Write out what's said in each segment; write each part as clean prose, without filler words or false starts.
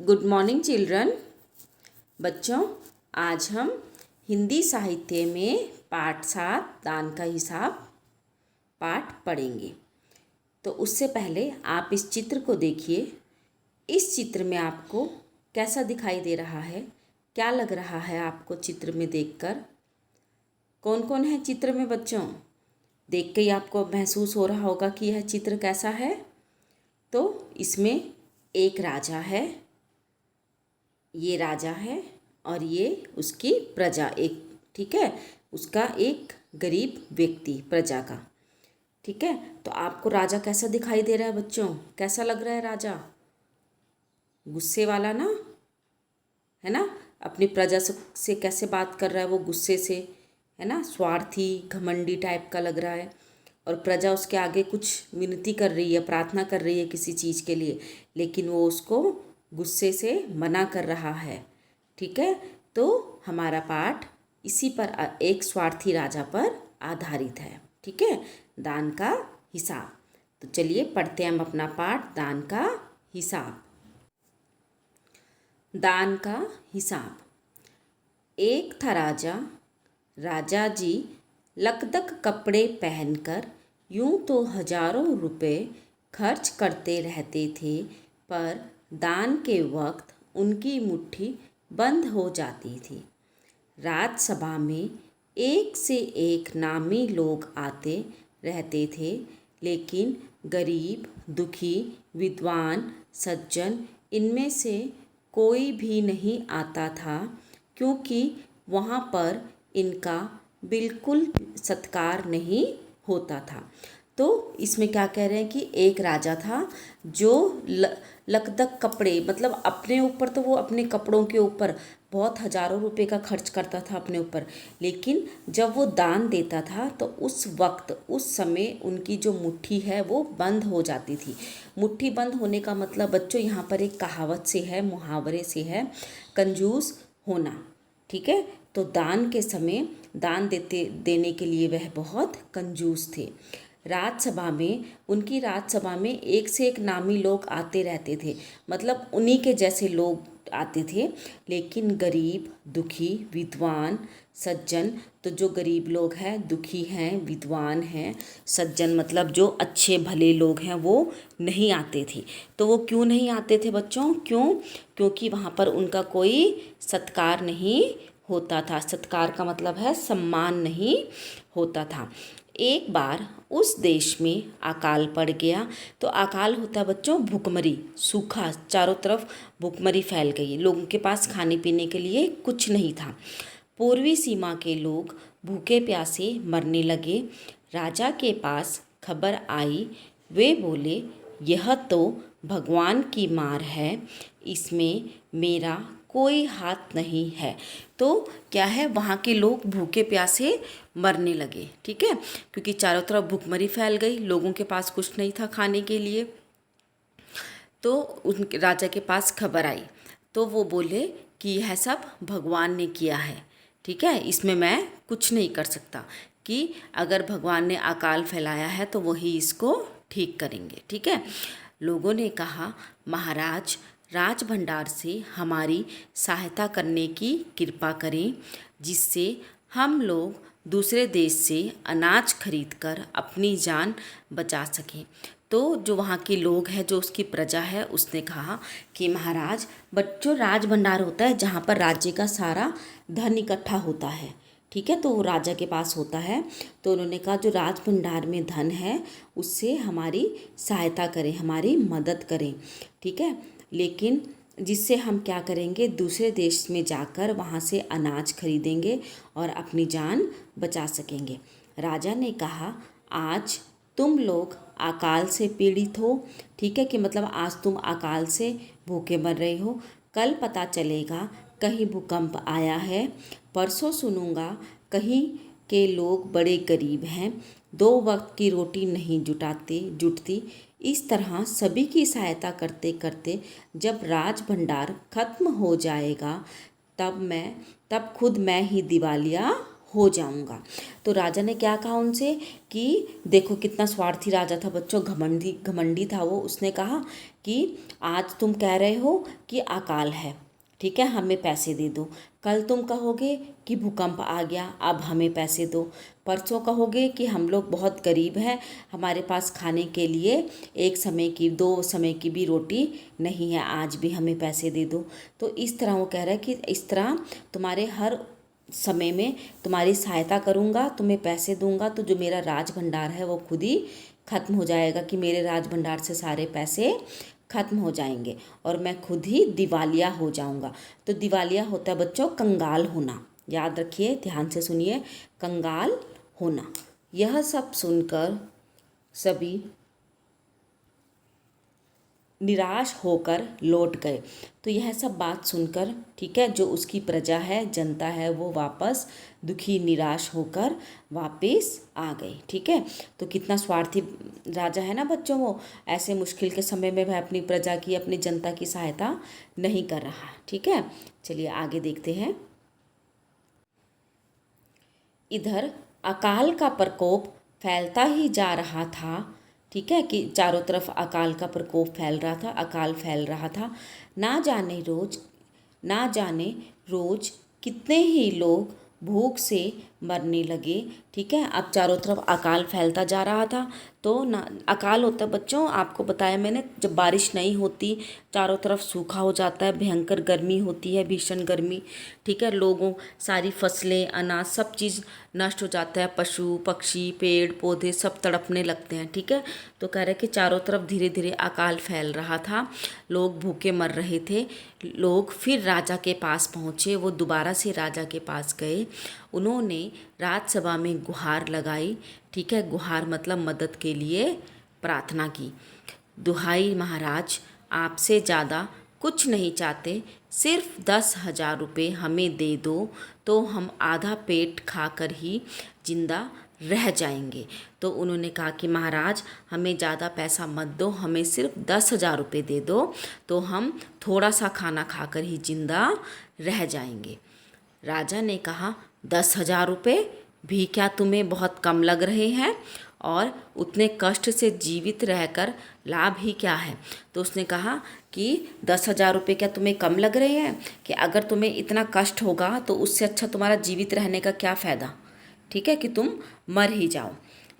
Good morning children. बच्चों, आज हम हिंदी साहित्य में पाठ 7 दान का हिसाब पाठ पढ़ेंगे। तो उससे पहले आप इस चित्र को देखिए। इस चित्र में आपको कैसा दिखाई दे रहा है? क्या लग रहा है आपको चित्र में देखकर? कौन कौन है चित्र में बच्चों? देख के ही आपको महसूस हो रहा होगा कि यह चित्र कैसा है। तो इसमें एक राजा है, ये राजा है और ये उसकी प्रजा, एक ठीक है, उसका एक गरीब व्यक्ति प्रजा का। ठीक है, तो आपको राजा कैसा दिखाई दे रहा है बच्चों? कैसा लग रहा है राजा? गुस्से वाला ना, है ना? अपनी प्रजा से कैसे बात कर रहा है वो? गुस्से से, है ना? स्वार्थी घमंडी टाइप का लग रहा है। और प्रजा उसके आगे कुछ विनती कर रही है, प्रार्थना कर रही है किसी चीज़ के लिए, लेकिन वो उसको गुस्से से मना कर रहा है। ठीक है, तो हमारा पाठ इसी पर, एक स्वार्थी राजा पर आधारित है। ठीक है, दान का हिसाब। तो चलिए पढ़ते हैं हम अपना पाठ, दान का हिसाब। दान का हिसाब। एक था राजा, राजा जी लकदक कपड़े पहनकर यूं तो हजारों रुपए खर्च करते रहते थे, पर दान के वक्त उनकी मुट्ठी बंद हो जाती थी। राजसभा में एक से एक नामी लोग आते रहते थे, लेकिन गरीब, दुखी, विद्वान, सज्जन इनमें से कोई भी नहीं आता था, क्योंकि वहाँ पर इनका बिल्कुल सत्कार नहीं होता था। तो इसमें क्या कह रहे हैं कि एक राजा था जो लकदक कपड़े, मतलब अपने ऊपर, तो वो अपने कपड़ों के ऊपर बहुत हजारों रुपए का खर्च करता था अपने ऊपर, लेकिन जब वो दान देता था तो उस वक्त, उस समय उनकी जो मुट्ठी है वो बंद हो जाती थी। मुट्ठी बंद होने का मतलब बच्चों यहाँ पर एक कहावत से है, मुहावरे से है, कंजूस होना। ठीक है, तो दान के समय दान देने के लिए वह बहुत कंजूस थे। राजसभा में, उनकी राजसभा में एक से एक नामी लोग आते रहते थे, मतलब उन्हीं के जैसे लोग आते थे, लेकिन गरीब, दुखी, विद्वान, सज्जन, तो जो गरीब लोग हैं, दुखी हैं, विद्वान हैं, सज्जन मतलब जो अच्छे भले लोग हैं, वो नहीं आते थे। तो वो क्यों नहीं आते थे बच्चों? क्योंकि वहाँ पर उनका कोई सत्कार नहीं होता था। सत्कार का मतलब है सम्मान नहीं होता था। एक बार उस देश में अकाल पड़ गया। तो अकाल होता है बच्चों भूखमरी, सूखा, चारों तरफ भूखमरी फैल गई, लोगों के पास खाने पीने के लिए कुछ नहीं था। पूर्वी सीमा के लोग भूखे प्यासे मरने लगे। राजा के पास खबर आई, वे बोले, यह तो भगवान की मार है, इसमें मेरा कोई हाथ नहीं है। तो क्या है, वहाँ के लोग भूखे प्यासे मरने लगे। ठीक है, क्योंकि चारों तरफ भूखमरी फैल गई, लोगों के पास कुछ नहीं था खाने के लिए। तो उनके राजा के पास खबर आई, तो वो बोले कि यह सब भगवान ने किया है। ठीक है, इसमें मैं कुछ नहीं कर सकता, कि अगर भगवान ने अकाल फैलाया है तो वही इसको ठीक करेंगे। ठीक है, लोगों ने कहा, महाराज राज भंडार से हमारी सहायता करने की कृपा करें, जिससे हम लोग दूसरे देश से अनाज खरीदकर अपनी जान बचा सकें। तो जो वहाँ के लोग हैं, जो उसकी प्रजा है, उसने कहा कि महाराज, बच्चों राज भंडार होता है जहाँ पर राज्य का सारा धन इकट्ठा होता है। ठीक है, तो वो राजा के पास होता है। तो उन्होंने कहा जो राज भंडार में धन है उससे हमारी सहायता करें, हमारी मदद करें। ठीक है, लेकिन जिससे हम क्या करेंगे, दूसरे देश में जाकर वहाँ से अनाज खरीदेंगे और अपनी जान बचा सकेंगे। राजा ने कहा, आज तुम लोग अकाल से पीड़ित हो। ठीक है, कि मतलब आज तुम अकाल से भूखे मर रहे हो, कल पता चलेगा कहीं भूकंप आया है, परसों सुनूंगा कहीं के लोग बड़े गरीब हैं, 2 वक्त की रोटी नहीं जुटती। इस तरह सभी की सहायता करते करते जब राज भंडार खत्म हो जाएगा, तब खुद मैं ही दिवालिया हो जाऊंगा। तो राजा ने क्या कहा उनसे कि देखो कितना स्वार्थी राजा था बच्चों, घमंडी था वो। उसने कहा कि आज तुम कह रहे हो कि अकाल है, ठीक है, हमें पैसे दे दो। कल तुम कहोगे कि भूकंप आ गया, अब हमें पैसे दो। परसों कहोगे कि हम लोग बहुत गरीब हैं, हमारे पास खाने के लिए एक समय की, दो समय की भी रोटी नहीं है, आज भी हमें पैसे दे दो। तो इस तरह वो कह रहा है कि इस तरह तुम्हारे हर समय में तुम्हारी सहायता करूँगा, तुम्हें पैसे दूंगा, तो जो मेरा राज भंडार है वो खुद ही खत्म हो जाएगा, कि मेरे राज भंडार से सारे पैसे खत्म हो जाएंगे और मैं खुद ही दिवालिया हो जाऊंगा। तो दिवालिया होता है बच्चों कंगाल होना, याद रखिए, ध्यान से सुनिए, कंगाल होना। यह सब सुनकर सभी निराश होकर लौट गए। तो यह सब बात सुनकर, ठीक है, जो उसकी प्रजा है, जनता है, वो वापस दुखी निराश होकर वापस आ गई। ठीक है, तो कितना स्वार्थी राजा है ना बच्चों, वो ऐसे मुश्किल के समय में वह अपनी प्रजा की, अपनी जनता की सहायता नहीं कर रहा। ठीक है, चलिए आगे देखते हैं। इधर अकाल का प्रकोप फैलता ही जा रहा था। ठीक है, कि चारों तरफ अकाल का प्रकोप फैल रहा था, अकाल फैल रहा था। ना जाने रोज कितने ही लोग भूख से मरने लगे। ठीक है, अब चारों तरफ अकाल फैलता जा रहा था। तो ना, अकाल होता है बच्चों, आपको बताया मैंने, जब बारिश नहीं होती, चारों तरफ सूखा हो जाता है, भयंकर गर्मी होती है, भीषण गर्मी। ठीक है, लोगों, सारी फसलें, अनाज, सब चीज़ नष्ट हो जाता है, पशु पक्षी, पेड़ पौधे सब तड़पने लगते हैं। ठीक है, तो कह रहे कि चारों तरफ धीरे धीरे अकाल फैल रहा था, लोग भूखे मर रहे थे। लोग फिर राजा के पास पहुँचे, वो दोबारा से राजा के पास गए, उन्होंने राजसभा में गुहार लगाई। ठीक है, गुहार मतलब मदद के लिए प्रार्थना की। दुहाई महाराज, आपसे ज़्यादा कुछ नहीं चाहते, सिर्फ 10,000 रुपये हमें दे दो, तो हम आधा पेट खाकर ही जिंदा रह जाएंगे। तो उन्होंने कहा कि महाराज, हमें ज़्यादा पैसा मत दो, हमें सिर्फ 10,000 रुपये दे दो, तो हम थोड़ा सा खाना खाकर ही जिंदा रह जाएंगे। राजा ने कहा, 10,000 रुपये भी क्या तुम्हें बहुत कम लग रहे हैं? और उतने कष्ट से जीवित रहकर लाभ ही क्या है? तो उसने कहा कि 10,000 रुपये क्या तुम्हें कम लग रहे हैं? कि अगर तुम्हें इतना कष्ट होगा तो उससे अच्छा तुम्हारा जीवित रहने का क्या फ़ायदा, ठीक है, कि तुम मर ही जाओ।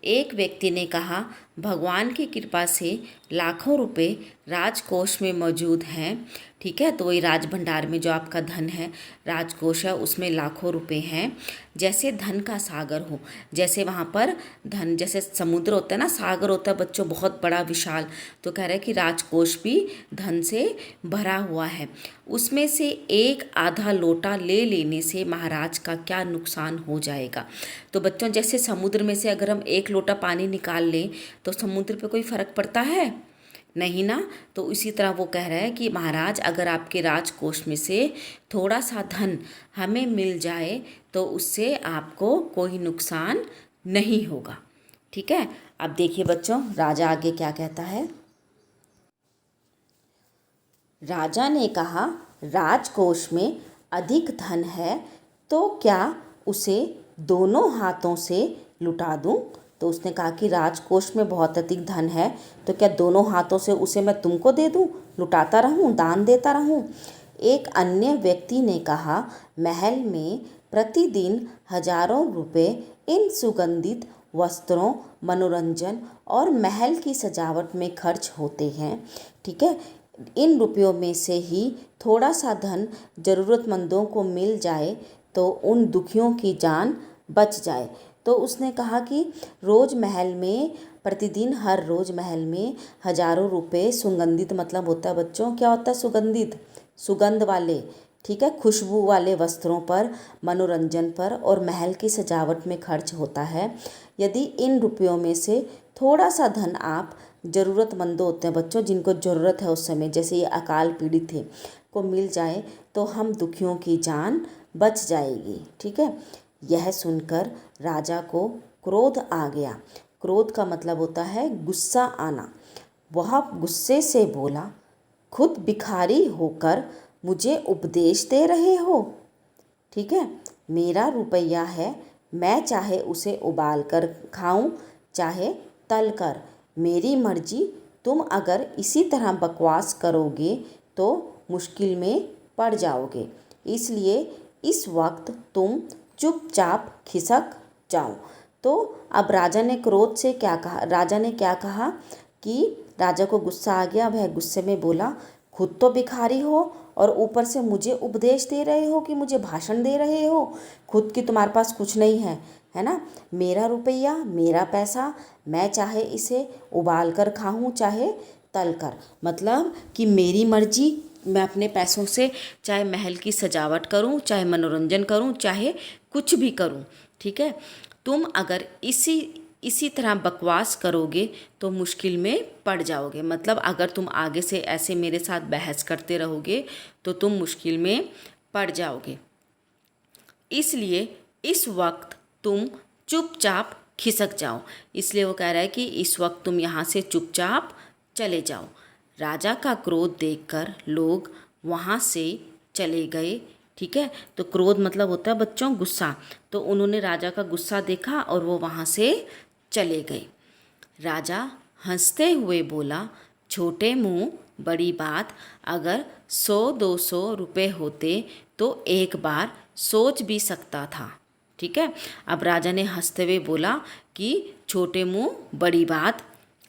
एक व्यक्ति ने कहा, भगवान की कृपा से लाखों रुपए राजकोष में मौजूद हैं। ठीक है, तो वही राज भंडार में जो आपका धन है, राजकोष है, उसमें लाखों रुपए हैं। जैसे धन का सागर हो, जैसे वहाँ पर धन, जैसे समुद्र होता है ना, सागर होता है बच्चों बहुत बड़ा विशाल। तो कह रहे हैं कि राजकोष भी धन से भरा हुआ है, उसमें से एक आधा लोटा ले लेने से महाराज का क्या नुकसान हो जाएगा। तो बच्चों, जैसे समुद्र में से अगर हम एक लोटा पानी निकाल लें तो समुद्र पे कोई फर्क पड़ता है? नहीं ना। तो इसी तरह वो कह रहा है कि महाराज, अगर आपके राजकोष में से थोड़ा सा धन हमें मिल जाए तो उससे आपको कोई नुकसान नहीं होगा। ठीक है, अब देखिए बच्चों, राजा आगे क्या कहता है। राजा ने कहा, राजकोष में अधिक धन है तो क्या उसे दोनों हाथों से लुटा दूं? तो उसने कहा कि राजकोष में बहुत अधिक धन है, तो क्या दोनों हाथों से उसे मैं तुमको दे दूं, लुटाता रहूं, दान देता रहूं? एक अन्य व्यक्ति ने कहा, महल में प्रतिदिन हजारों रुपए इन सुगंधित वस्त्रों, मनोरंजन और महल की सजावट में खर्च होते हैं। ठीक है, इन रुपयों में से ही थोड़ा सा धन ज़रूरतमंदों को मिल जाए तो उन दुखियों की जान बच जाए। तो उसने कहा कि रोज़ महल में, प्रतिदिन हर रोज़ महल में हजारों रुपए सुगंधित, मतलब होता है बच्चों, क्या होता है सुगंधित, सुगंध वाले, ठीक है, खुशबू वाले वस्त्रों पर, मनोरंजन पर और महल की सजावट में खर्च होता है। यदि इन रुपयों में से थोड़ा सा धन आप ज़रूरतमंदों होते हैं बच्चों, जिनको ज़रूरत है उस समय, जैसे ये अकाल पीड़ित थे, को मिल जाए तो हम दुखियों की जान बच जाएगी। ठीक है, यह सुनकर राजा को क्रोध आ गया। क्रोध का मतलब होता है गुस्सा आना। वह गुस्से से बोला, खुद भिखारी होकर मुझे उपदेश दे रहे हो? ठीक है, मेरा रुपया है, मैं चाहे उसे उबाल कर खाऊं, चाहे तल कर, मेरी मर्जी, तुम अगर इसी तरह बकवास करोगे तो मुश्किल में पड़ जाओगे, इसलिए इस वक्त तुम चुपचाप खिसक जाओ। तो अब राजा ने क्रोध से क्या कहा, राजा ने क्या कहा कि राजा को गुस्सा आ गया। वह गुस्से में बोला, खुद तो भिखारी हो और ऊपर से मुझे उपदेश दे रहे हो कि मुझे भाषण दे रहे हो। खुद की तुम्हारे पास कुछ नहीं है, है ना। मेरा रुपया, मेरा पैसा, मैं चाहे इसे उबाल कर खाऊं चाहे तल कर, मतलब कि मेरी मर्जी, मैं अपने पैसों से चाहे महल की सजावट करूं, चाहे मनोरंजन करूं, चाहे कुछ भी करूं, ठीक है। तुम अगर इसी तरह बकवास करोगे तो मुश्किल में पड़ जाओगे, मतलब अगर तुम आगे से ऐसे मेरे साथ बहस करते रहोगे तो तुम मुश्किल में पड़ जाओगे, इसलिए इस वक्त तुम चुपचाप खिसक जाओ। इसलिए वो कह रहा है कि इस वक्त तुम यहाँ से चुपचाप चले जाओ। राजा का क्रोध देखकर लोग वहाँ से चले गए, ठीक है। तो क्रोध मतलब होता है बच्चों गुस्सा, तो उन्होंने राजा का गुस्सा देखा और वो वहाँ से चले गए। राजा हंसते हुए बोला, छोटे मुंह बड़ी बात, अगर 100-200 रुपये होते तो एक बार सोच भी सकता था, ठीक है। अब राजा ने हंसते हुए बोला कि छोटे मुंह बड़ी बात,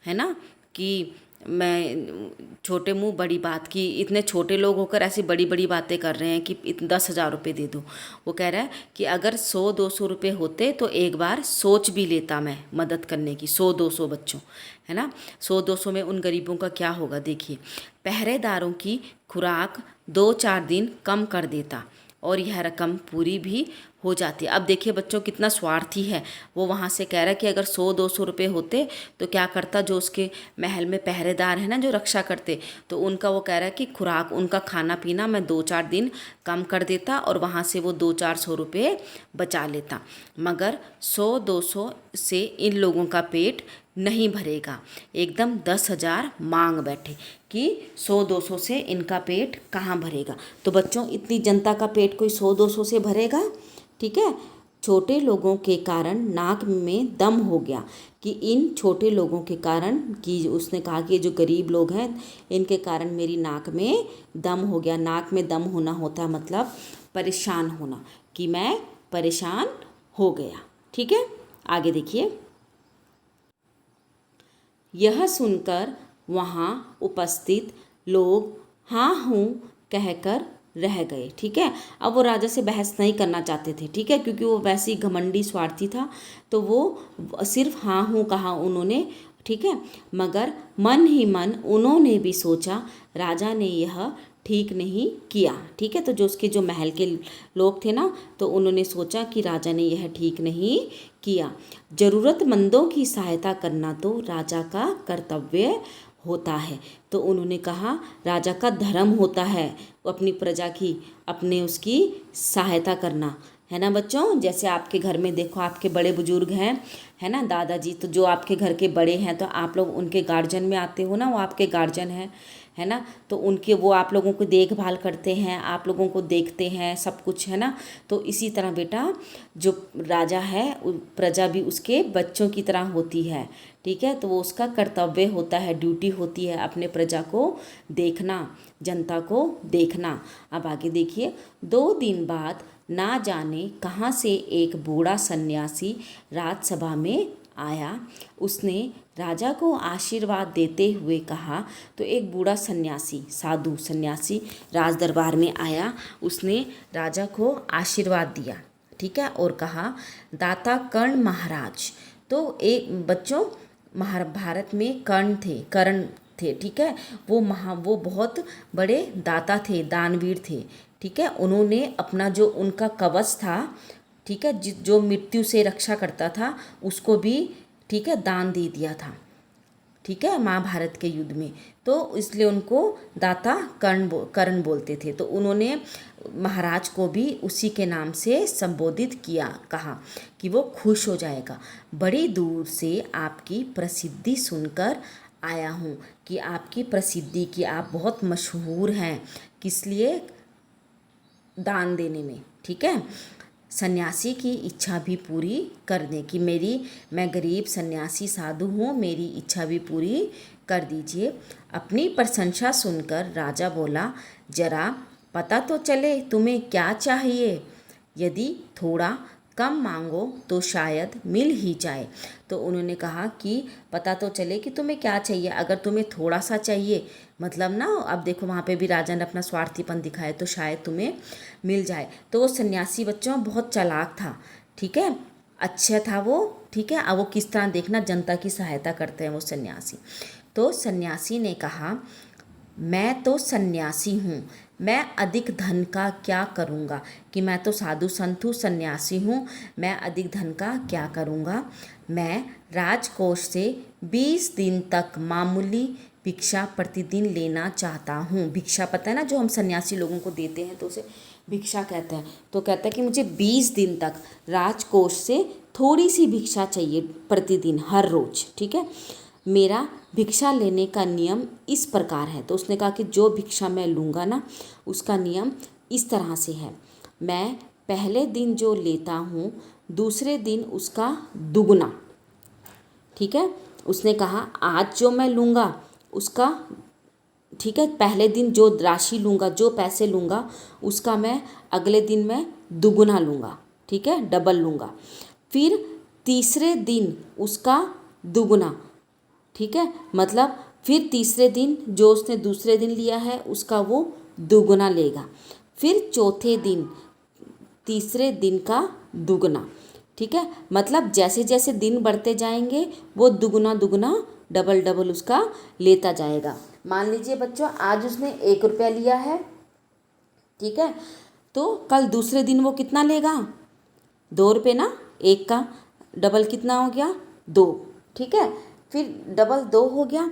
है ना, कि मैं छोटे मुंह बड़ी बात की, इतने छोटे लोग होकर ऐसी बड़ी बड़ी बातें कर रहे हैं कि 10,000 रुपये दे दो। वो कह रहा है कि अगर 100-200 रुपये होते तो एक बार सोच भी लेता मैं मदद करने की, 100-200 बच्चों, है ना। 100-200 में उन गरीबों का क्या होगा, देखिए। पहरेदारों की खुराक 2-4 दिन कम कर देता और यह रकम पूरी भी हो जाती है। अब देखिए बच्चों कितना स्वार्थी है, वो वहाँ से कह रहा है कि अगर 100-200 रुपये होते तो क्या करता, जो उसके महल में पहरेदार है ना, जो रक्षा करते, तो उनका वो कह रहा है कि खुराक, उनका खाना पीना मैं 2-4 दिन कम कर देता और वहाँ से वो 200-400 रुपये बचा लेता। मगर 100-200 से इन लोगों का पेट नहीं भरेगा, एकदम 10,000 मांग बैठे कि 100-200 से इनका पेट कहाँ भरेगा। तो बच्चों इतनी जनता का पेट कोई 100-200 से भरेगा, ठीक है। छोटे लोगों के कारण नाक में दम हो गया, कि इन छोटे लोगों के कारण, कि उसने कहा कि जो गरीब लोग हैं इनके कारण मेरी नाक में दम हो गया। नाक में दम होना होता है मतलब परेशान होना, कि मैं परेशान हो गया, ठीक है। आगे देखिए। यह सुनकर वहाँ उपस्थित लोग हाँ हूँ कहकर रह गए, ठीक है। अब वो राजा से बहस नहीं करना चाहते थे, ठीक है, क्योंकि वो वैसे ही घमंडी स्वार्थी था, तो वो सिर्फ हाँ हूँ कहा उन्होंने, ठीक है। मगर मन ही मन उन्होंने भी सोचा राजा ने यह ठीक नहीं किया, ठीक है। तो जो उसके जो महल के लोग थे ना, तो उन्होंने सोचा कि राजा ने यह ठीक नहीं किया। ज़रूरतमंदों की सहायता करना तो राजा का कर्तव्य होता है। तो उन्होंने कहा राजा का धर्म होता है अपनी प्रजा की, अपने उसकी सहायता करना, है ना बच्चों। जैसे आपके घर में देखो आपके बड़े बुजुर्ग हैं, है ना, दादाजी, तो जो आपके घर के बड़े हैं तो आप लोग उनके गार्जियन में आते हो ना, वो आपके गार्जियन हैं, है ना। तो उनके वो आप लोगों को देखभाल करते हैं, आप लोगों को देखते हैं, सब कुछ, है ना। तो इसी तरह बेटा जो राजा है प्रजा भी उसके बच्चों की तरह होती है, ठीक है। तो वो उसका कर्तव्य होता है, ड्यूटी होती है अपने प्रजा को देखना, जनता को देखना। अब आगे देखिए। 2 दिन बाद ना जाने कहाँ से एक बूढ़ा सन्यासी राजसभा में आया। उसने राजा को आशीर्वाद देते हुए कहा, तो एक बूढ़ा सन्यासी, साधु सन्यासी राज दरबार में आया, उसने राजा को आशीर्वाद दिया, ठीक है, और कहा दाता कर्ण महाराज। तो एक बच्चों महाभारत में कर्ण थे, ठीक है। वो बहुत बड़े दाता थे, दानवीर थे, ठीक है। उन्होंने अपना जो उनका कवच था, ठीक है, जो मृत्यु से रक्षा करता था, उसको भी, ठीक है, दान दे दिया था, ठीक है, महाभारत के युद्ध में। तो इसलिए उनको दाता कर्ण बोलते थे। तो उन्होंने महाराज को भी उसी के नाम से संबोधित किया, कहा कि वो खुश हो जाएगा। बड़ी दूर से आपकी प्रसिद्धि सुनकर आया हूँ, कि आपकी प्रसिद्धि, कि आप बहुत मशहूर हैं, किस लिए, दान देने में, ठीक है। सन्यासी की इच्छा भी पूरी कर दें, कि मैं गरीब सन्यासी साधु हूँ, मेरी इच्छा भी पूरी कर दीजिए। अपनी प्रशंसा सुनकर राजा बोला, जरा पता तो चले तुम्हें क्या चाहिए। यदि थोड़ा कम मांगो तो शायद मिल ही जाए। तो उन्होंने कहा कि पता तो चले कि तुम्हें क्या चाहिए। अगर तुम्हें थोड़ा सा चाहिए, मतलब ना, अब देखो वहाँ पे भी राजा ने अपना स्वार्थीपन दिखाया, तो शायद तुम्हें मिल जाए। तो वो सन्यासी बच्चों बहुत चालाक था, ठीक है, अच्छा था वो, ठीक है। अब वो किस तरह देखना, जनता की सहायता करते हैं वो सन्यासी। तो सन्यासी ने कहा, मैं तो सन्यासी हूँ, मैं अधिक धन का क्या करूँगा, कि मैं तो साधु संत हूँ, सन्यासी हूँ, मैं अधिक धन का क्या करूँगा। मैं राजकोष से 20 दिन तक मामूली भिक्षा प्रतिदिन लेना चाहता हूँ। भिक्षा पता है ना, जो हम सन्यासी लोगों को देते हैं तो उसे भिक्षा कहते हैं। तो कहता है कि मुझे 20 दिन तक राजकोष से थोड़ी सी भिक्षा चाहिए प्रतिदिन, हर रोज़, ठीक है। मेरा भिक्षा लेने का नियम इस प्रकार है। तो उसने कहा कि जो भिक्षा मैं लूँगा ना, उसका नियम इस तरह से है। मैं पहले दिन जो लेता हूँ, दूसरे दिन उसका दुगना, ठीक है। उसने कहा आज जो मैं लूँगा उसका, ठीक है, पहले दिन जो राशि लूँगा, जो पैसे लूँगा, उसका मैं अगले दिन मैं दुगना लूँगा, ठीक है, डबल लूँगा। फिर तीसरे दिन उसका दुगना, ठीक है, मतलब फिर तीसरे दिन जो उसने दूसरे दिन लिया है उसका वो दुगना लेगा। फिर चौथे दिन तीसरे दिन का दुगना, ठीक है, मतलब जैसे जैसे दिन बढ़ते जाएंगे वो दुगना दुगना, डबल डबल उसका लेता जाएगा। मान लीजिए बच्चों, आज उसने 1 रुपया लिया है, ठीक है, तो कल दूसरे दिन वो कितना लेगा, 2 रुपये ना, 1 का डबल कितना हो गया, 2, ठीक है, फिर डबल 2 हो गया।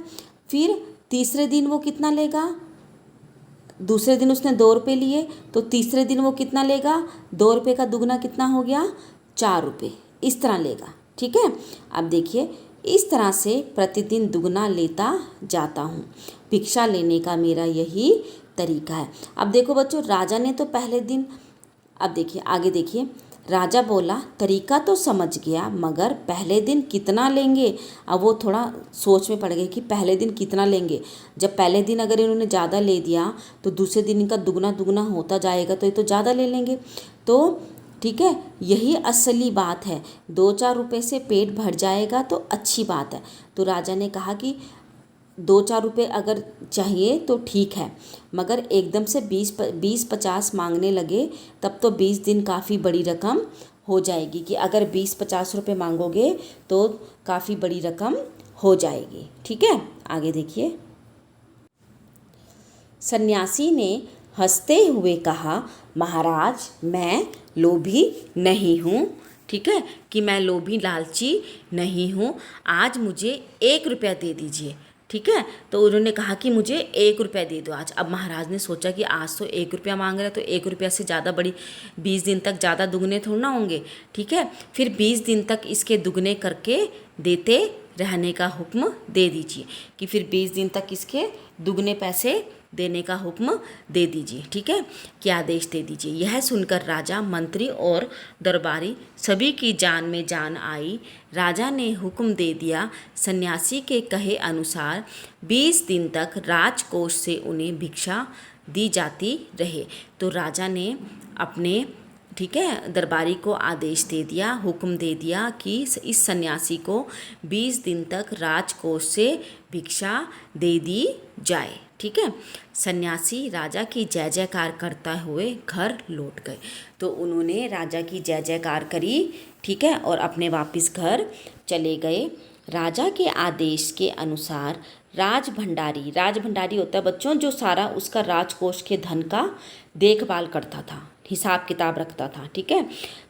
फिर तीसरे दिन वो कितना लेगा, दूसरे दिन उसने 2 रुपये लिए, तो तीसरे दिन वो कितना लेगा, 2 रुपये का दुगना कितना हो गया, 4 रुपये, इस तरह लेगा, ठीक है। अब देखिए, इस तरह से प्रतिदिन दुगना लेता जाता हूँ। भिक्षा लेने का मेरा यही तरीका है। अब देखो बच्चों, राजा ने तो पहले दिन, अब देखिए आगे देखिए, राजा बोला तरीका तो समझ गया, मगर पहले दिन कितना लेंगे। अब वो थोड़ा सोच में पड़ गए कि पहले दिन कितना लेंगे। जब पहले दिन अगर इन्होंने ज़्यादा ले दिया तो दूसरे दिन इनका दुगना दुगना होता जाएगा, तो ये तो ज़्यादा ले लेंगे। तो ठीक है, यही असली बात है, 2-4 रुपये से पेट भर जाएगा तो अच्छी बात है। तो राजा ने कहा कि 2-4 रुपये अगर चाहिए तो ठीक है, मगर एकदम से 20-50 मांगने लगे तब तो 20 दिन काफ़ी बड़ी रकम हो जाएगी। कि अगर 20-50 रुपये मांगोगे तो काफ़ी बड़ी रकम हो जाएगी, ठीक है। आगे देखिए, सन्यासी ने हंसते हुए कहा, महाराज मैं लोभी नहीं हूँ, ठीक है, कि मैं लोभी लालची नहीं हूँ, आज मुझे 1 रुपया दे दीजिए, ठीक है। तो उन्होंने कहा कि मुझे 1 रुपया दे दो आज। अब महाराज ने सोचा कि आज तो 1 रुपया मांग रहे हैं, तो 1 रुपया से ज़्यादा बड़ी 20 दिन तक ज़्यादा दुगने थोड़ा ना होंगे, ठीक है। फिर 20 दिन तक इसके दुगने करके देते रहने का हुक्म दे दीजिए, कि फिर 20 दिन तक इसके दुगने पैसे देने का हुक्म दे दीजिए, ठीक है, कि आदेश दे दीजिए। यह सुनकर राजा, मंत्री और दरबारी सभी की जान में जान आई। राजा ने हुक्म दे दिया, सन्यासी के कहे अनुसार 20 दिन तक राजकोष से उन्हें भिक्षा दी जाती रहे। तो राजा ने अपने, ठीक है, दरबारी को आदेश दे दिया, हुक्म दे दिया कि इस सन्यासी को 20 दिन तक राजकोष से भिक्षा दे दी जाए, ठीक है। सन्यासी राजा की जय जयकार करता हुए घर लौट गए। तो उन्होंने राजा की जय जयकार करी, ठीक है, और अपने वापस घर चले गए। राजा के आदेश के अनुसार राज भंडारी होता है बच्चों जो सारा उसका राजकोष के धन का देखभाल करता था, हिसाब किताब रखता था, ठीक है,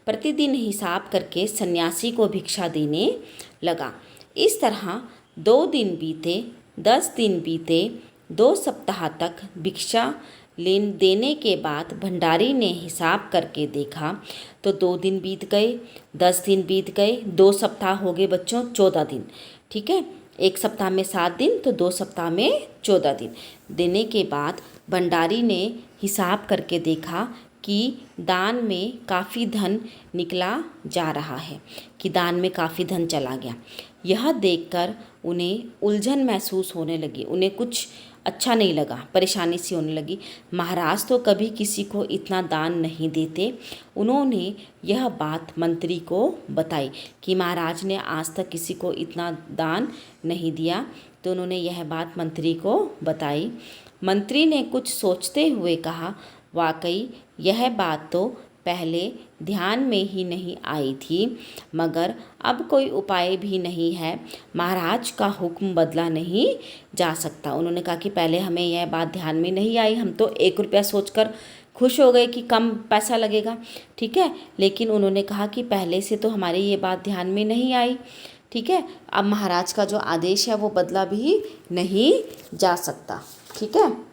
प्रतिदिन हिसाब करके सन्यासी को भिक्षा देने लगा। इस तरह 2 दिन बीते, 10 दिन बीते, 2 सप्ताह तक भिक्षा देने के बाद भंडारी ने हिसाब करके देखा तो 2 दिन बीत गए, 10 दिन बीत गए, 2 सप्ताह हो गए बच्चों, 14 दिन, ठीक है। 1 सप्ताह में 7 दिन, तो 2 सप्ताह में 14 दिन देने के बाद भंडारी ने हिसाब करके देखा कि दान में काफ़ी धन निकला जा रहा है, कि दान में काफ़ी धन चला गया। यह देखकर उन्हें उलझन महसूस होने लगी, उन्हें कुछ अच्छा नहीं लगा, परेशानी सी होने लगी। महाराज तो कभी किसी को इतना दान नहीं देते। उन्होंने यह बात मंत्री को बताई कि महाराज ने आज तक किसी को इतना दान नहीं दिया। तो उन्होंने यह बात मंत्री को बताई। मंत्री ने कुछ सोचते हुए कहा, वाकई यह बात तो पहले ध्यान में ही नहीं आई थी, मगर अब कोई उपाय भी नहीं है। महाराज का हुक्म बदला नहीं जा सकता। उन्होंने कहा कि पहले हमें यह बात ध्यान में नहीं आई, हम तो 1 रुपया सोचकर खुश हो गए कि कम पैसा लगेगा, ठीक है। लेकिन उन्होंने कहा कि पहले से तो हमारी ये बात ध्यान में नहीं आई, ठीक है। अब महाराज का जो आदेश है वो बदला भी नहीं जा सकता, ठीक है।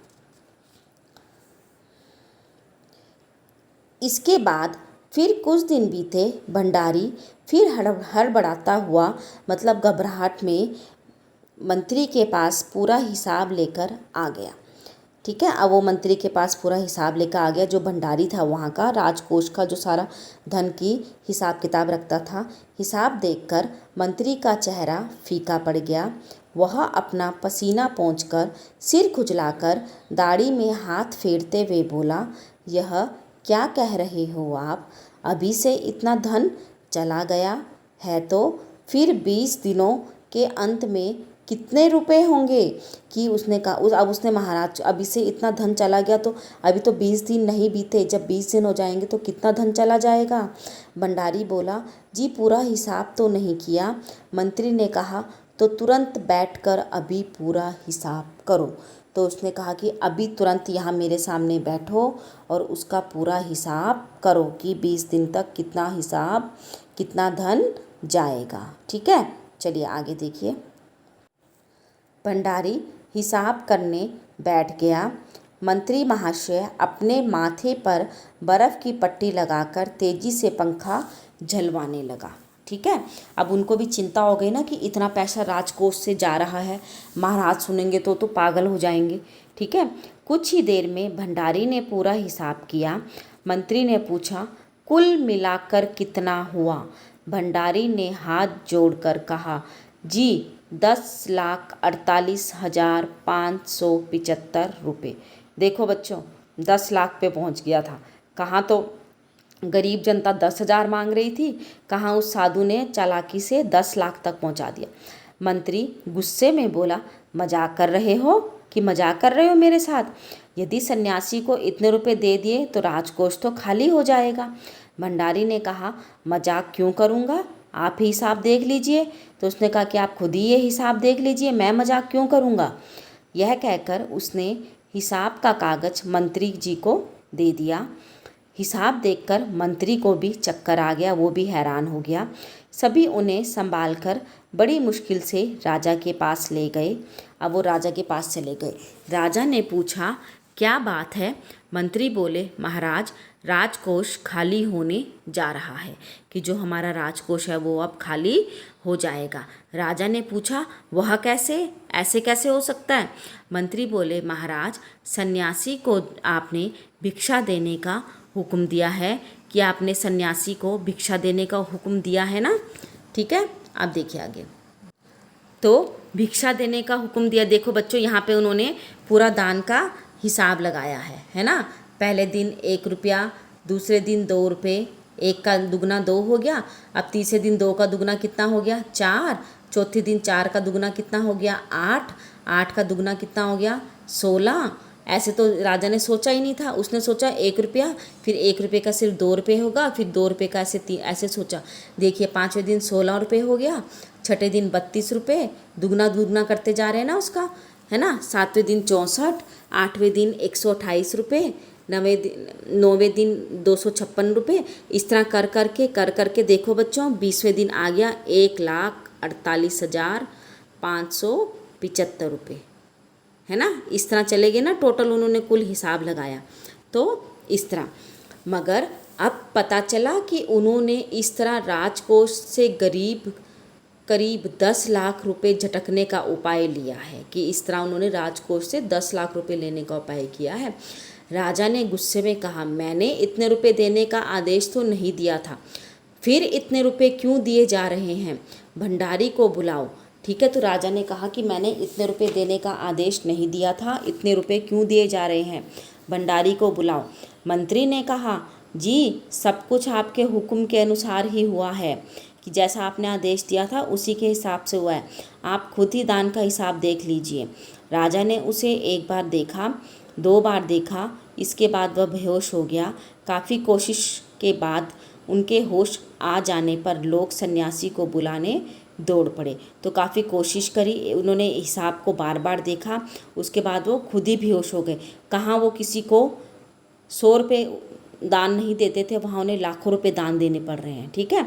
इसके बाद फिर कुछ दिन बीते। भंडारी फिर हड़बड़ाता हुआ, मतलब घबराहट में, मंत्री के पास पूरा हिसाब लेकर आ गया, ठीक है। अब वो मंत्री के पास पूरा हिसाब लेकर आ गया, जो भंडारी था वहाँ का, राजकोष का जो सारा धन की हिसाब किताब रखता था। हिसाब देखकर मंत्री का चेहरा फीका पड़ गया। वह अपना पसीना पोंछकर, सिर खुजलाकर, दाढ़ी में हाथ फेरते हुए बोला, यह क्या कह रहे हो आप? अभी से इतना धन चला गया है तो फिर 20 दिनों के अंत में कितने रुपए होंगे? कि उसने कहा, अब उसने महाराज, अभी से इतना धन चला गया तो अभी तो 20 दिन नहीं बीते, जब 20 दिन हो जाएंगे तो कितना धन चला जाएगा? भंडारी बोला, जी पूरा हिसाब तो नहीं किया। मंत्री ने कहा, तो तुरंत बैठकर अभी पूरा हिसाब करो। तो उसने कहा कि अभी तुरंत यहाँ मेरे सामने बैठो और उसका पूरा हिसाब करो कि 20 दिन तक कितना हिसाब, कितना धन जाएगा, ठीक है। चलिए आगे देखिए। भंडारी हिसाब करने बैठ गया। मंत्री महाशय अपने माथे पर बर्फ़ की पट्टी लगाकर तेज़ी से पंखा झलवाने लगा, ठीक है। अब उनको भी चिंता हो गई ना कि इतना पैसा राजकोष से जा रहा है, महाराज सुनेंगे तो पागल हो जाएंगे, ठीक है। कुछ ही देर में भंडारी ने पूरा हिसाब किया। मंत्री ने पूछा, कुल मिलाकर कितना हुआ? भंडारी ने हाथ जोड़कर कहा, जी 10,48,575 रुपये। देखो बच्चों, 10 लाख पे पहुंच गया था। कहाँ तो गरीब जनता 10,000 मांग रही थी, कहाँ उस साधु ने चालाकी से 10 लाख तक पहुंचा दिया। मंत्री गुस्से में बोला, मजाक कर रहे हो कि मजाक कर रहे हो मेरे साथ? यदि सन्यासी को इतने रुपए दे दिए तो राजकोष तो खाली हो जाएगा। भंडारी ने कहा, मजाक क्यों करूँगा, आप ही हिसाब देख लीजिए। तो उसने कहा कि आप खुद ही ये हिसाब देख लीजिए, मैं मजाक क्यों करूँगा। यह कहकर उसने हिसाब का कागज मंत्री जी को दे दिया। हिसाब देखकर मंत्री को भी चक्कर आ गया, वो भी हैरान हो गया। सभी उन्हें संभालकर बड़ी मुश्किल से राजा के पास ले गए। अब वो राजा के पास चले गए। राजा ने पूछा, क्या बात है? मंत्री बोले, महाराज, राजकोष खाली होने जा रहा है, कि जो हमारा राजकोष है वो अब खाली हो जाएगा। राजा ने पूछा, वह कैसे, ऐसे कैसे हो सकता है? मंत्री बोले, महाराज, सन्यासी को आपने भिक्षा देने का हुक्म दिया है, कि आपने सन्यासी को भिक्षा देने का हुक्म दिया है ना, ठीक है। आप देखिए आगे। तो भिक्षा देने का हुक्म दिया। देखो बच्चों, यहाँ पे उन्होंने पूरा दान का हिसाब लगाया है ना। पहले दिन 1 रुपया, दूसरे दिन 2 रुपये, 1 का दुगना 2 हो गया। अब तीसरे दिन 2 का दुगना कितना हो गया, 4। चौथे दिन 4 का दुगना कितना हो गया, 8। 8 का दुगना कितना हो गया, 16। ऐसे तो राजा ने सोचा ही नहीं था। उसने सोचा 1 रुपया, फिर 1 रुपये का सिर्फ 2 रुपये होगा, फिर 2 रुपये का ऐसे सोचा। देखिए 5वें दिन 16 रुपये हो गया, 6ठे दिन 32 रुपये, दुगना दुगना करते जा रहे हैं ना उसका, है ना। 7वें दिन 64, 8वें दिन 128 रुपये, 9वें दिन 256 रुपये। इस तरह कर करके देखो बच्चों, 20वें दिन आ गया 1,48,575 रुपये, है ना। इस तरह चले गए ना, टोटल उन्होंने कुल हिसाब लगाया तो इस तरह। मगर अब पता चला कि उन्होंने इस तरह राजकोष से करीब 10 लाख रुपए झटकने का उपाय लिया है, कि इस तरह उन्होंने राजकोष से 10 लाख रुपए लेने का उपाय किया है। राजा ने गुस्से में कहा, मैंने इतने रुपए देने का आदेश तो नहीं दिया था, फिर इतने रुपए क्यों दिए जा रहे हैं? भंडारी को बुलाओ। ठीक है, तो राजा ने कहा कि मैंने इतने रुपए देने का आदेश नहीं दिया था, इतने रुपए क्यों दिए जा रहे हैं, भंडारी को बुलाओ। मंत्री ने कहा जी सब कुछ आपके हुक्म के अनुसार ही हुआ है, कि जैसा आपने आदेश दिया था उसी के हिसाब से हुआ है, आप खुद ही दान का हिसाब देख लीजिए। राजा ने उसे एक बार देखा, 2 बार देखा, इसके बाद वह बेहोश हो गया। काफ़ी कोशिश के बाद उनके होश आ जाने पर लोग सन्यासी को बुलाने दौड़ पड़े। तो काफ़ी कोशिश करी, उन्होंने हिसाब को बार बार देखा, उसके बाद वो खुद ही बेहोश हो गए। कहाँ वो किसी को 100 रुपये दान नहीं देते थे, वहाँ उन्हें लाखों रुपए दान देने पड़ रहे हैं। ठीक है,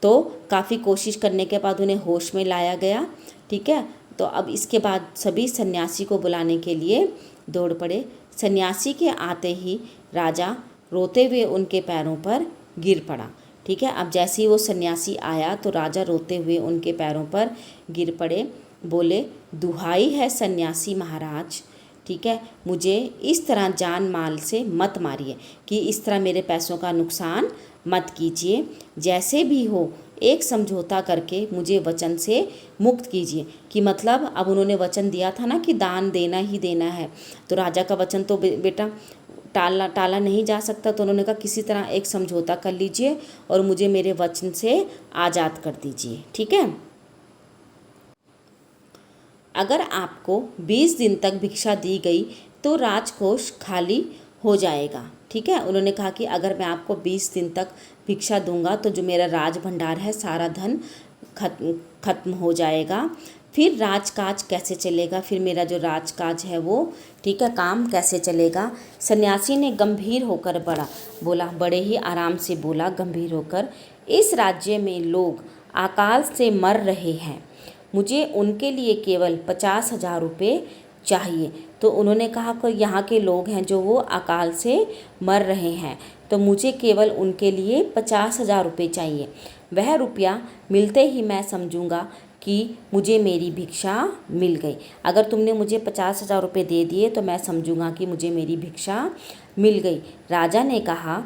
तो काफ़ी कोशिश करने के बाद उन्हें होश में लाया गया। ठीक है, तो अब इसके बाद सभी सन्यासी को बुलाने के लिए दौड़ पड़े। सन्यासी के आते ही राजा रोते हुए उनके पैरों पर गिर पड़ा। ठीक है, अब जैसे ही वो सन्यासी आया तो राजा रोते हुए उनके पैरों पर गिर पड़े, बोले दुहाई है सन्यासी महाराज, ठीक है, मुझे इस तरह जान माल से मत मारिए, कि इस तरह मेरे पैसों का नुकसान मत कीजिए, जैसे भी हो एक समझौता करके मुझे वचन से मुक्त कीजिए। कि मतलब अब उन्होंने वचन दिया था ना कि दान देना ही देना है, तो राजा का वचन तो बेटा टाला नहीं जा सकता। तो उन्होंने कहा किसी तरह एक समझौता कर लीजिए और मुझे मेरे वचन से आज़ाद कर दीजिए। ठीक है, अगर आपको 20 दिन तक भिक्षा दी गई तो राजकोष खाली हो जाएगा। ठीक है, उन्होंने कहा कि अगर मैं आपको 20 दिन तक भिक्षा दूंगा तो जो मेरा राज भंडार है सारा धन खत्म हो जाएगा। फिर राजकाज कैसे चलेगा, फिर मेरा जो राजकाज है वो, ठीक है, काम कैसे चलेगा। सन्यासी ने गंभीर होकर बोला, बड़े ही आराम से बोला गंभीर होकर, इस राज्य में लोग अकाल से मर रहे हैं, मुझे उनके लिए केवल 50,000 रुपये चाहिए। तो उन्होंने कहा कि यहाँ के लोग हैं जो वो अकाल से मर रहे हैं, तो मुझे केवल उनके लिए 50,000 रुपये चाहिए। वह रुपया मिलते ही मैं समझूंगा कि मुझे मेरी भिक्षा मिल गई। अगर तुमने मुझे 50,000 रुपये दे दिए तो मैं समझूंगा कि मुझे मेरी भिक्षा मिल गई। राजा ने कहा,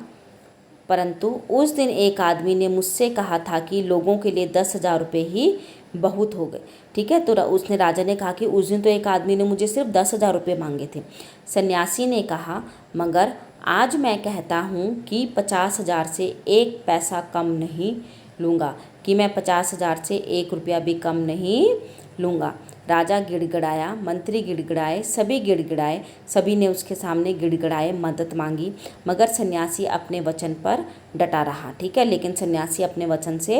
परंतु उस दिन एक आदमी ने मुझसे कहा था कि लोगों के लिए 10,000 रुपये ही बहुत हो गए। ठीक है, तो राजा ने कहा कि उस दिन तो एक आदमी ने मुझे सिर्फ 10,000 रुपये मांगे थे। सन्यासी ने कहा, मगर आज मैं कहता हूँ कि 50,000 से 1 पैसा कम नहीं लूँगा, कि मैं 50,000 से 1 रुपया भी कम नहीं लूँगा। राजा गिड़गिड़ाया, मंत्री गिड़गिड़ाए, सभी गिड़गिड़ाए, सभी ने उसके सामने गिड़गिड़ाए, मदद मांगी, मगर सन्यासी अपने वचन पर डटा रहा। ठीक है, लेकिन सन्यासी अपने वचन से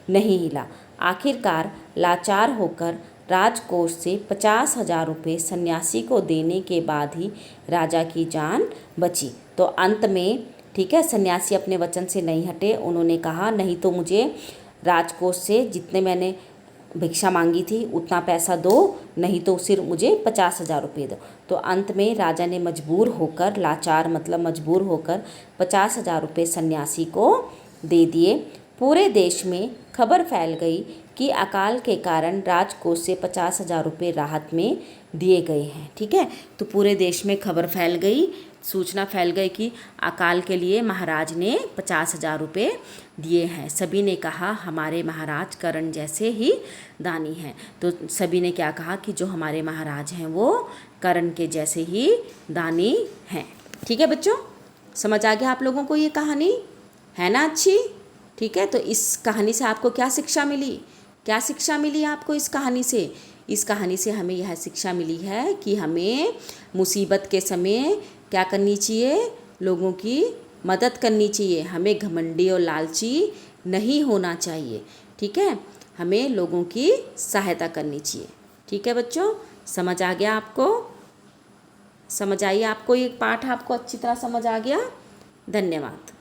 नहीं हिला। आखिरकार लाचार होकर राजकोष से 50,000 रुपये सन्यासी को देने के बाद ही राजा की जान बची। तो अंत में, ठीक है, सन्यासी अपने वचन से नहीं हटे। उन्होंने कहा नहीं तो मुझे राजकोष से जितने मैंने भिक्षा मांगी थी उतना पैसा दो, नहीं तो सिर्फ मुझे 50,000 रुपये दो। तो अंत में राजा ने मजबूर होकर, लाचार मतलब मजबूर होकर 50,000 रुपये सन्यासी को दे दिए। पूरे देश में खबर फैल गई कि अकाल के कारण राजकोष से 50,000 रुपये राहत में दिए गए हैं। ठीक है, तो पूरे देश में खबर फैल गई, सूचना फैल गई कि अकाल के लिए महाराज ने 50,000 रुपये दिए हैं। सभी ने कहा हमारे महाराज कर्ण जैसे ही दानी हैं। तो सभी ने क्या कहा कि जो हमारे महाराज हैं वो कर्ण के जैसे ही दानी हैं। ठीक है बच्चों, समझ आ गया आप लोगों को ये कहानी, है ना अच्छी? ठीक है, तो इस कहानी से आपको क्या शिक्षा मिली? क्या शिक्षा मिली आपको इस कहानी से? इस कहानी से हमें यह शिक्षा मिली है कि हमें मुसीबत के समय क्या करनी चाहिए? लोगों की मदद करनी चाहिए। हमें घमंडी और लालची नहीं होना चाहिए। ठीक है, हमें लोगों की सहायता करनी चाहिए। ठीक है बच्चों, समझ आ गया आपको? समझ आई आपको? ये पाठ आपको अच्छी तरह समझ आ गया? धन्यवाद।